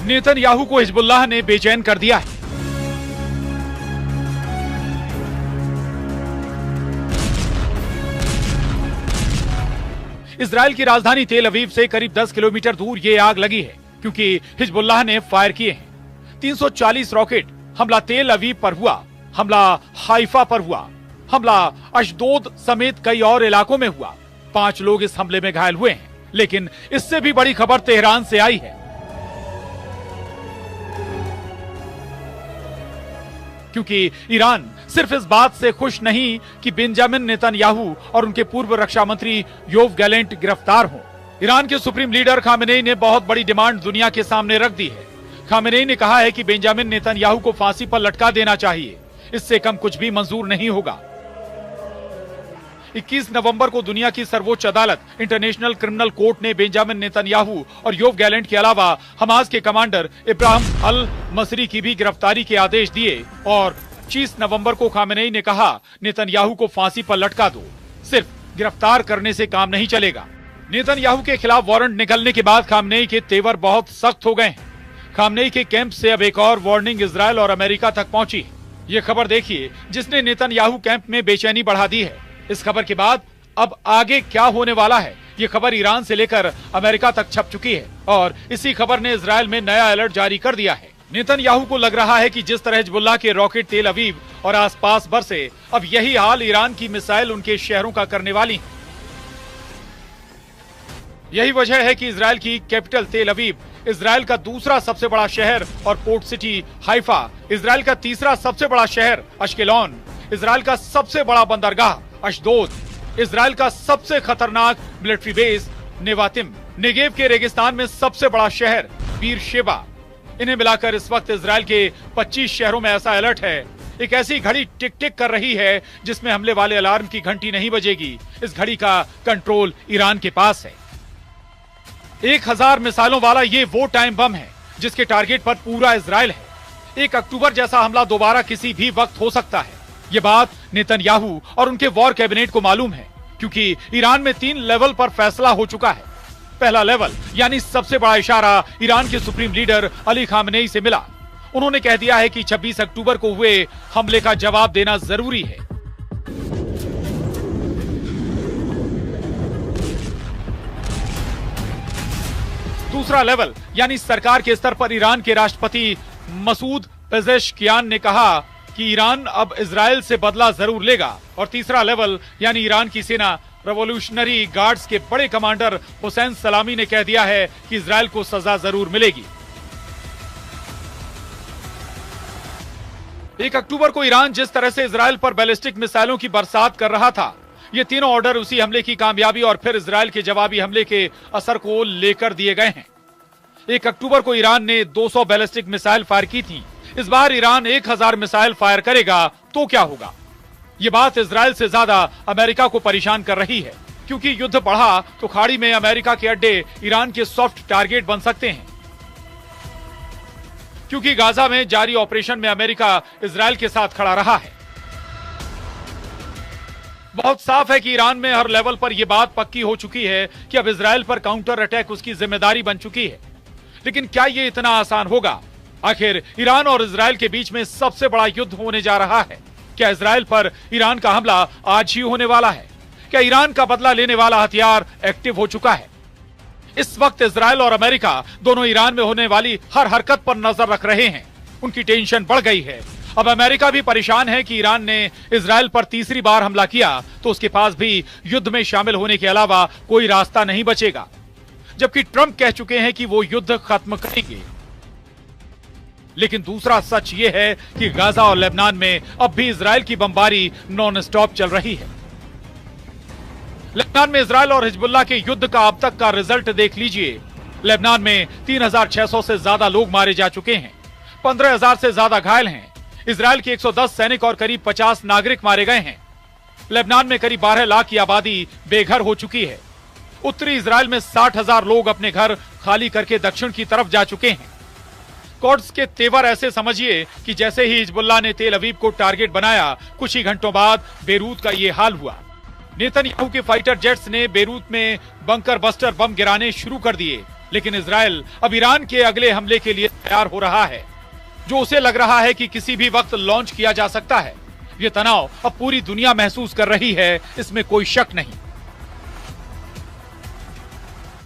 Netanyahu को Hezbollah ने बेचैन कर दिया है। इजराइल की राजधानी तेल अवीव से करीब 10 किलोमीटर दूर ये आग लगी है क्योंकि हिजबुल्लाह ने फायर किए हैं। 340 रॉकेट हमला तेल अवीव पर हुआ, हमला हाइफा पर हुआ, हमला अशदोद समेत कई और इलाकों में हुआ। 5 लोग इस हमले में घायल हुए हैं। लेकिन इससे भी बड़ी खबर तेहरान से आई है, क्योंकि ईरान सिर्फ इस बात से खुश नहीं कि बेंजामिन नेतन्याहू और उनके पूर्व रक्षा मंत्री योव गैलेंट गिरफ्तार हों। ईरान के सुप्रीम लीडर खामेनेई ने बहुत बड़ी डिमांड दुनिया के सामने रख दी है। खामेनेई ने कहा है कि बेंजामिन नेतन्याहू को फांसी पर लटका देना चाहिए, इससे कम कुछ भी मंजूर नहीं होगा। 21 नवंबर को दुनिया की सर्वोच्च अदालत इंटरनेशनल क्रिमिनल कोर्ट ने बेंजामिन नेतन्याहू और योव गैलेंट के अलावा हमास के कमांडर इब्राहिम अल मसरी की भी गिरफ्तारी के आदेश दिए और 25 नवंबर को खामेनेई ने कहा, नेतन्याहू को फांसी पर लटका दो, सिर्फ गिरफ्तार करने से काम नहीं चलेगा। नेतन्याहू के खिलाफ वारंट निकलने के बाद खामेनेई के तेवर बहुत सख्त हो गए हैं। खामेनेई के कैंप से अब एक और वार्निंग इजराइल और अमेरिका तक पहुंची। ये खबर देखिए जिसने नेतन्याहू कैंप में बेचैनी बढ़ा दी है। इस खबर के बाद अब आगे क्या होने वाला है, ये खबर ईरान से लेकर अमेरिका तक छप चुकी है और इसी खबर ने इजराइल में नया अलर्ट जारी कर दिया है। नेतन्याहू को लग रहा है कि जिस तरह हिजबुल्लाह के रॉकेट तेल अवीव और आसपास बरसे, अब यही हाल ईरान की मिसाइल उनके शहरों का करने वाली है। यही वजह है कि इजराइल की कैपिटल तेल अवीव, इजराइल का दूसरा सबसे बड़ा शहर और पोर्ट सिटी हाइफा, इजराइल का तीसरा सबसे बड़ा शहर अश्केलॉन, इजराइल का सबसे बड़ा बंदरगाह अशदोद, इजराइल का सबसे खतरनाक मिलिट्री बेस नेवातिम, नेगेव के रेगिस्तान में सबसे बड़ा शहर बीरशेबा, इन्हें मिलाकर इस वक्त इजराइल के 25 शहरों में ऐसा अलर्ट है। एक ऐसी घड़ी टिक टिक कर रही है जिसमें हमले वाले अलार्म की घंटी नहीं बजेगी। इस घड़ी का कंट्रोल ईरान के पास है। 1000 मिसाइलों वाला ये वो टाइम बम है जिसके टारगेट पर पूरा इजराइल है। 1 अक्टूबर जैसा हमला दोबारा किसी भी वक्त हो सकता है। ये बात नेतन्याहू और उनके वॉर कैबिनेट को मालूम है, क्योंकि ईरान में 3 लेवल पर फैसला हो चुका है। पहला लेवल यानी सबसे बड़ा इशारा ईरान के सुप्रीम लीडर अली खामेनेई से मिला। उन्होंने कह दिया है कि 26 अक्टूबर को हुए हमले का जवाब देना जरूरी है। दूसरा लेवल यानी सरकार के स्तर पर ईरान के राष्ट्रपति मसूद पेजेश्कियान ने कहा कि ईरान अब इजराइल से बदला जरूर लेगा। और तीसरा लेवल यानी ईरान की सेना रेवोल्यूशनरी गार्ड्स के बड़े कमांडर हुसैन सलामी ने कह दिया है कि इजराइल को सजा जरूर मिलेगी। 1 अक्टूबर को ईरान जिस तरह से इजराइल पर बैलिस्टिक मिसाइलों की बरसात कर रहा था, ये तीनों ऑर्डर उसी हमले की कामयाबी और फिर इजराइल के जवाबी हमले के असर को लेकर दिए गए हैं। 1 अक्टूबर को ईरान ने 200 बैलिस्टिक मिसाइल फायर की थी। इस बार ईरान 1000 मिसाइल फायर करेगा तो क्या होगा? ये बात इजराइल से ज्यादा अमेरिका को परेशान कर रही है, क्योंकि युद्ध बढ़ा तो खाड़ी में अमेरिका के अड्डे ईरान के सॉफ्ट टारगेट बन सकते हैं। क्योंकि गाजा में जारी ऑपरेशन में अमेरिका इजराइल के साथ खड़ा रहा है। बहुत साफ है कि ईरान में हर लेवल पर यह बात पक्की हो चुकी है कि अब इजराइल पर काउंटर अटैक उसकी जिम्मेदारी बन चुकी है। लेकिन क्या यह इतना आसान होगा? आखिर ईरान और इजराइल के बीच में सबसे बड़ा युद्ध होने जा रहा है। क्या इजराइल पर ईरान का हमला आज ही होने वाला है? क्या ईरान का बदला लेने वाला हथियार एक्टिव हो चुका है? इस वक्त इजराइल और अमेरिका दोनों ईरान में होने वाली हर हरकत पर नजर रख रहे हैं। उनकी टेंशन बढ़ गई है। अब अमेरिका भी परेशान है कि ईरान ने इजराइल पर तीसरी बार हमला किया तो उसके पास भी युद्ध में शामिल होने के अलावा कोई रास्ता नहीं बचेगा। जबकि ट्रंप कह चुके हैं कि वो युद्ध खत्म करेंगे। लेकिन दूसरा सच ये है कि गाजा और लेबनान में अब भी इजराइल की बमबारी नॉन स्टॉप चल रही है। लेबनान में इजराइल और हिजबुल्लाह के युद्ध का अब तक का रिजल्ट देख लीजिए। लेबनान में 3600 से ज्यादा लोग मारे जा चुके हैं, 15000 से ज्यादा घायल हैं। इजराइल के 110 सैनिक और करीब 50 नागरिक मारे गए हैं। लेबनान में करीब 12 लाख की आबादी बेघर हो चुकी है। उत्तरी इजराइल में 60,000 लोग अपने घर खाली करके दक्षिण की तरफ जा चुके हैं। कोड्स के तेवर ऐसे समझिए कि जैसे ही हिजबुल्लाह ने तेल अवीव को टारगेट बनाया, कुछ ही घंटों बाद बेरूत का ये हाल हुआ। नेतन्याहू के फाइटर जेट्स ने बेरूत में बंकर बस्टर बम गिराने शुरू कर दिए लेकिन इजराइल अब ईरान के अगले हमले के लिए तैयार हो रहा है, जो उसे लग रहा है कि किसी भी वक्त लॉन्च किया जा सकता है। ये तनाव अब पूरी दुनिया महसूस कर रही है, इसमें कोई शक नहीं।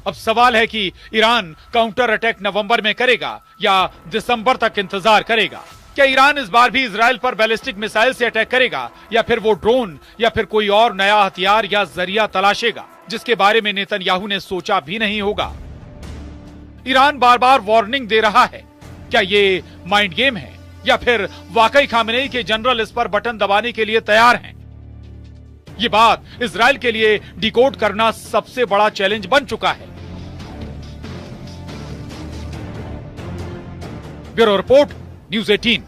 अब सवाल है कि ईरान काउंटर अटैक नवंबर में करेगा या दिसंबर तक इंतजार करेगा। क्या ईरान इस बार भी इजराइल पर बैलिस्टिक मिसाइल से अटैक करेगा, या फिर वो ड्रोन या फिर कोई और नया हथियार या जरिया तलाशेगा जिसके बारे में नेतन्याहू ने सोचा भी नहीं होगा। ईरान बार बार वार्निंग दे रहा है। क्या ये माइंड गेम है या फिर वाकई खामेनेई के जनरल इस पर बटन दबाने के लिए तैयार हैं? ये बात इजराइल के लिए डिकोड करना सबसे बड़ा चैलेंज बन चुका है। Bureau report, news 18।